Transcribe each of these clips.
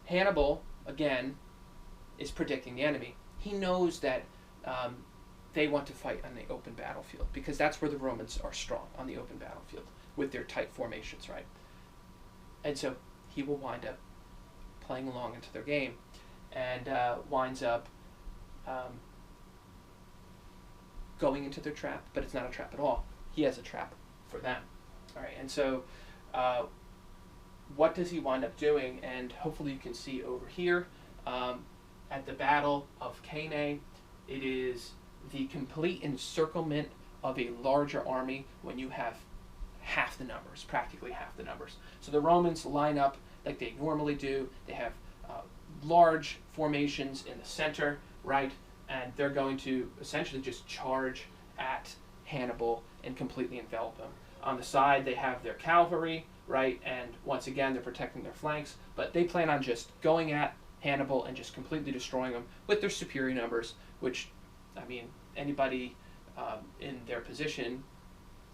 Hannibal, again, is predicting the enemy. He knows that they want to fight on the open battlefield because that's where the Romans are strong, on the open battlefield with their tight formations, right? And so he will wind up playing along into their game and winds up going into their trap, but it's not a trap at all. He has a trap for them. All right, and so what does he wind up doing? And hopefully you can see over here at the Battle of Cannae, it is the complete encirclement of a larger army when you have half the numbers, practically half the numbers. So the Romans line up like they normally do. They have large formations in the center, right? And they're going to essentially just charge at Hannibal and completely envelop him. On the side, they have their cavalry, right? And once again, they're protecting their flanks. But they plan on just going at Hannibal and just completely destroying him with their superior numbers, which, I mean, anybody in their position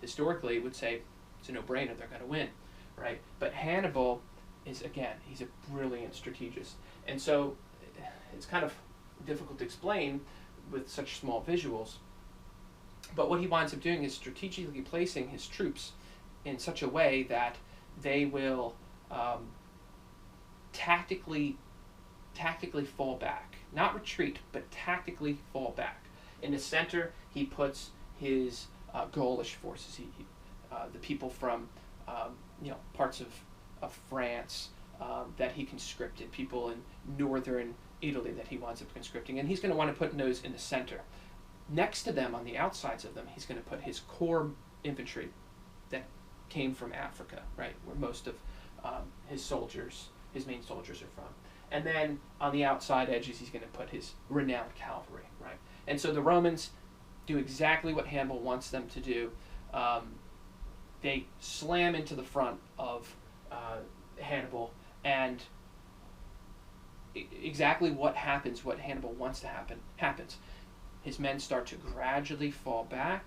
historically would say it's a no-brainer, they're going to win, right? But Hannibal is, again, he's a brilliant strategist. And so it's kind of difficult to explain with such small visuals. But what he winds up doing is strategically placing his troops in such a way that they will tactically fall back. Not retreat, but tactically fall back. In the center, he puts his Gaulish forces, the people from parts of France that he conscripted, people in northern Italy that he winds up conscripting, and he's going to want to put those in the center. Next to them, on the outsides of them, he's going to put his core infantry that came from Africa, right, where most of his main soldiers are from. And then on the outside edges, he's going to put his renowned cavalry, right? And so the Romans do exactly what Hannibal wants them to do. They slam into the front of Hannibal, and exactly what Hannibal wants to happen, happens. His men start to gradually fall back.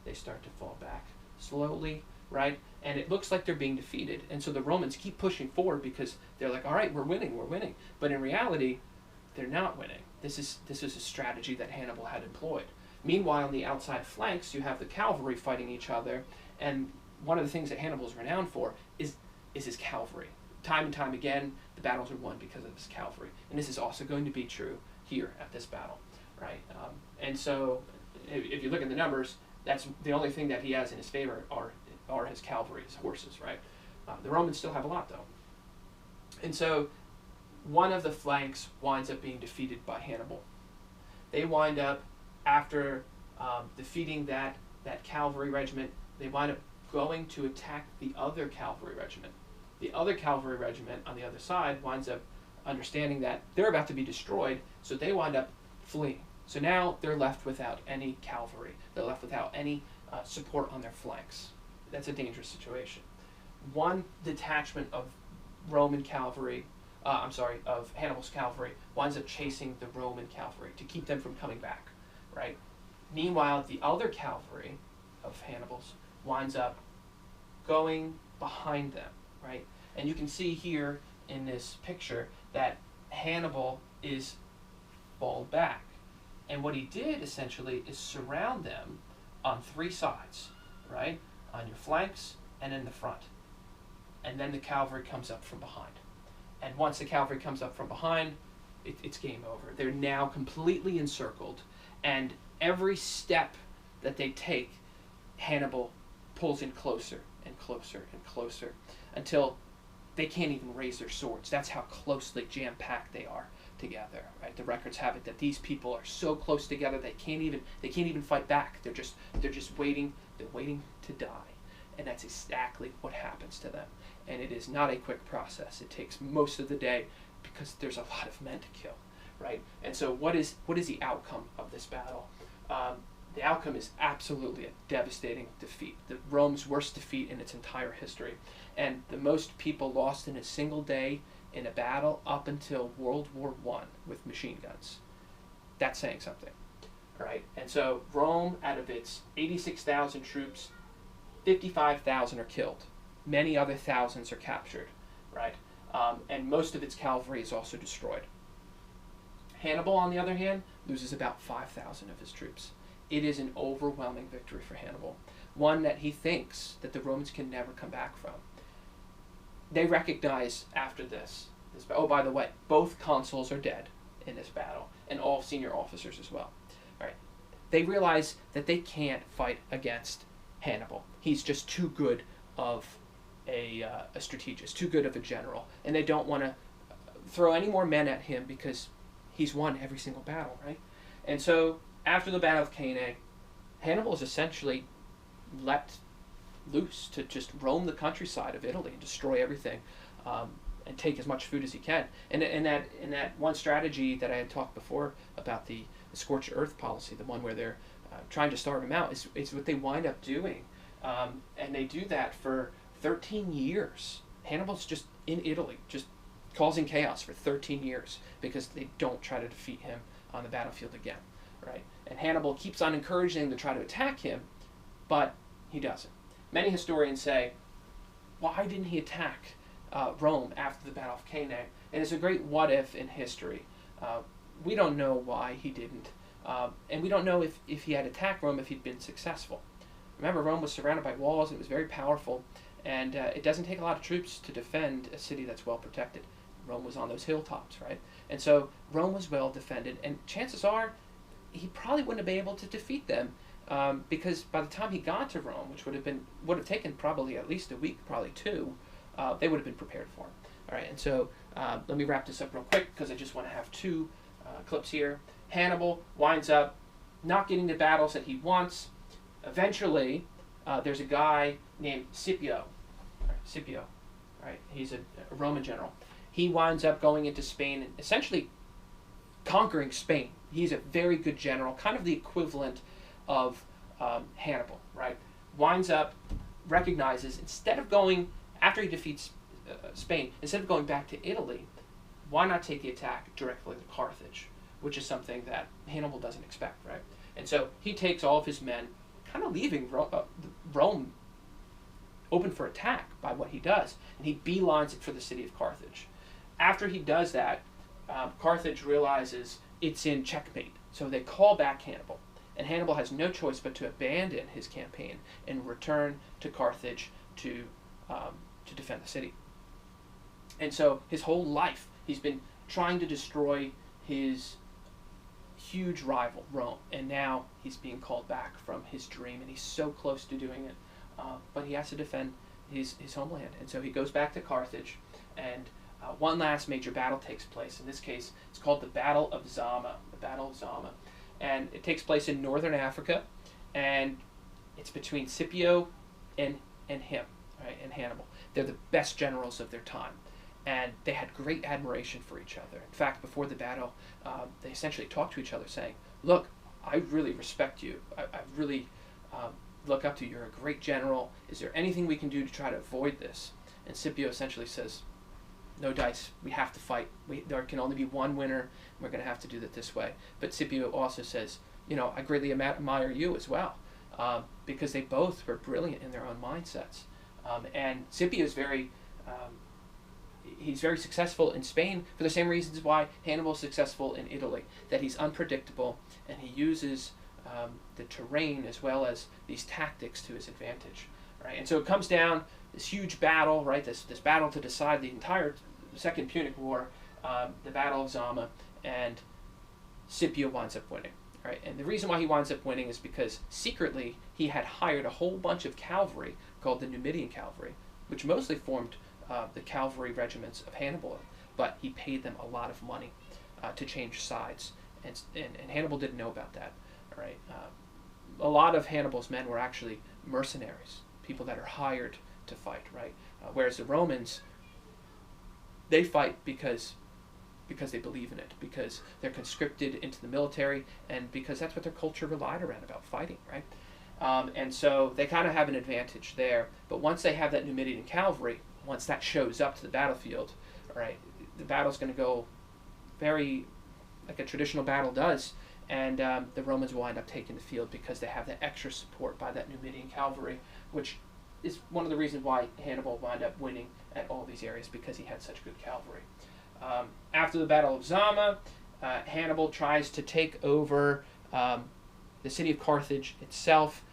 They start to fall back slowly, right? And it looks like they're being defeated. And so the Romans keep pushing forward because they're like, all right, we're winning. But in reality, they're not winning. This is a strategy that Hannibal had employed. Meanwhile, on the outside flanks, you have the cavalry fighting each other. And one of the things that Hannibal is renowned for is his cavalry. Time and time again, the battles are won because of his cavalry. And this is also going to be true here at this battle, right? And so if you look at the numbers, that's the only thing that he has in his favor are his cavalry, his horses, right? The Romans still have a lot, though. And so one of the flanks winds up being defeated by Hannibal. They wind up, after defeating that cavalry regiment, they wind up going to attack the other cavalry regiment. The other cavalry regiment on the other side winds up understanding that they're about to be destroyed, so they wind up fleeing. So now they're left without any cavalry. They're left without any support on their flanks. That's a dangerous situation. One detachment of of Hannibal's cavalry winds up chasing the Roman cavalry to keep them from coming back, right? Meanwhile, the other cavalry of Hannibal's winds up going behind them, right? And you can see here in this picture that Hannibal is falled back. And what he did essentially is surround them on three sides, right? On your flanks and in the front. And then the cavalry comes up from behind. And once the cavalry comes up from behind, it's game over. They're now completely encircled. And every step that they take, Hannibal pulls in closer and closer and closer until they can't even raise their swords. That's how closely jam-packed they are together, right? The records have it that these people are so close together they can't even fight back. They're just waiting. They're waiting to die, and that's exactly what happens to them. And it is not a quick process. It takes most of the day because there's a lot of men to kill, right? And so, what is the outcome of this battle? The outcome is absolutely a devastating defeat. Rome's worst defeat in its entire history, and the most people lost in a single day in a battle up until World War I with machine guns. That's saying something, right? And so Rome, out of its 86,000 troops, 55,000 are killed. Many other thousands are captured, right? and most of its cavalry is also destroyed. Hannibal, on the other hand, loses about 5,000 of his troops. It is an overwhelming victory for Hannibal, one that he thinks that the Romans can never come back from. They recognize after this, oh, by the way, both consuls are dead in this battle, and all senior officers as well. All right. They realize that they can't fight against Hannibal. He's just too good of a strategist, too good of a general, and they don't want to throw any more men at him because he's won every single battle, right? And so after the Battle of Cannae, Hannibal is essentially let loose to just roam the countryside of Italy and destroy everything, and take as much food as he can. And in that one strategy that I had talked before about the scorched earth policy, the one where they're trying to starve him out, is what they wind up doing. And they do that for 13 years. Hannibal's just in Italy, just causing chaos for 13 years because they don't try to defeat him on the battlefield again, right? And Hannibal keeps on encouraging them to try to attack him, but he doesn't. Many historians say, why didn't he attack Rome after the Battle of Cannae? And it's a great what if in history. We don't know why he didn't, and we don't know if he had attacked Rome if he'd been successful. Remember, Rome was surrounded by walls, it was very powerful, and it doesn't take a lot of troops to defend a city that's well protected. Rome was on those hilltops, right? And so Rome was well defended, and chances are he probably wouldn't have been able to defeat them, because by the time he got to Rome, which would have taken probably at least a week, probably two, they would have been prepared for him. All right, and so let me wrap this up real quick because I just want to have two clips here. Hannibal winds up not getting the battles that he wants. Eventually, there's a guy named Scipio. Scipio, right? He's a Roman general. He winds up going into Spain and essentially conquering Spain. He's a very good general, kind of the equivalent of Hannibal, right? Winds up, recognizes, instead of going, after he defeats Spain, instead of going back to Italy, why not take the attack directly to Carthage, which is something that Hannibal doesn't expect, right? And so he takes all of his men, kind of leaving Rome open for attack by what he does, and he beelines it for the city of Carthage. After he does that, Carthage realizes it's in checkmate, so they call back Hannibal, and Hannibal has no choice but to abandon his campaign and return to Carthage to defend the city. And so his whole life, he's been trying to destroy his huge rival, Rome, and now he's being called back from his dream, and he's so close to doing it, but he has to defend his homeland. And so he goes back to Carthage, and one last major battle takes place. In this case, it's called the Battle of Zama, and it takes place in northern Africa, and it's between Scipio and him, right, and Hannibal. They're the best generals of their time, and they had great admiration for each other. In fact, before the battle, they essentially talked to each other saying, look, I really respect you. I really look up to you. You're a great general. Is there anything we can do to try to avoid this? And Scipio essentially says, no dice. We have to fight. There can only be one winner. And we're going to have to do it this way. But Scipio also says, I greatly admire you as well, because they both were brilliant in their own mindsets. And Scipio is he's very successful in Spain for the same reasons why Hannibal is successful in Italy, that he's unpredictable and he uses the terrain as well as these tactics to his advantage, right? And so it comes down, this huge battle, right? This battle to decide the entire Second Punic War, the Battle of Zama, and Scipio winds up winning, right? And the reason why he winds up winning is because secretly he had hired a whole bunch of cavalry called the Numidian cavalry, which mostly formed the cavalry regiments of Hannibal, but he paid them a lot of money to change sides, and Hannibal didn't know about that. All right, a lot of Hannibal's men were actually mercenaries, people that are hired to fight, right? Whereas the Romans, they fight because they believe in it, because they're conscripted into the military, and because that's what their culture relied around, about fighting, right? And so they kind of have an advantage there. But once they have that Numidian cavalry, once that shows up to the battlefield, all right, the battle's going to go very like a traditional battle does, and the Romans will wind up taking the field because they have that extra support by that Numidian cavalry, which is one of the reasons why Hannibal wound up winning at all these areas, because he had such good cavalry. After the Battle of Zama, Hannibal tries to take over the city of Carthage itself,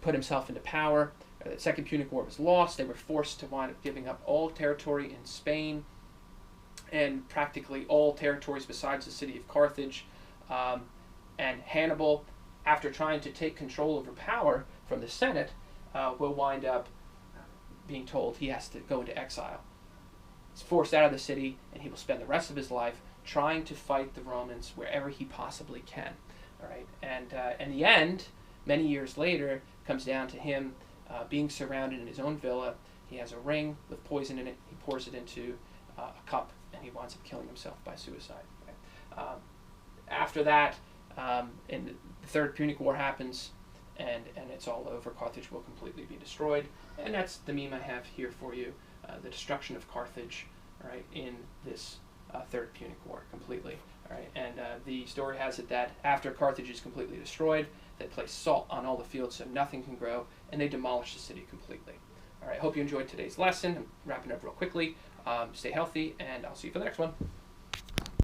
put himself into power. The Second Punic War was lost. They were forced to wind up giving up all territory in Spain and practically all territories besides the city of Carthage. And Hannibal, after trying to take control over power from the Senate, will wind up being told he has to go into exile. He's forced out of the city, and he will spend the rest of his life trying to fight the Romans wherever he possibly can. All right, and in the end, many years later, comes down to him being surrounded in his own villa. He has a ring with poison in it. He pours it into a cup, and he winds up killing himself by suicide. Okay? After that, and the Third Punic War happens, and it's all over. Carthage will completely be destroyed, and that's the meme I have here for you: the destruction of Carthage, right, in this Third Punic War completely. All right, and the story has it that after Carthage is completely destroyed, they place salt on all the fields so nothing can grow, and they demolish the city completely. All right, hope you enjoyed today's lesson. I'm wrapping up real quickly. Stay healthy, and I'll see you for the next one.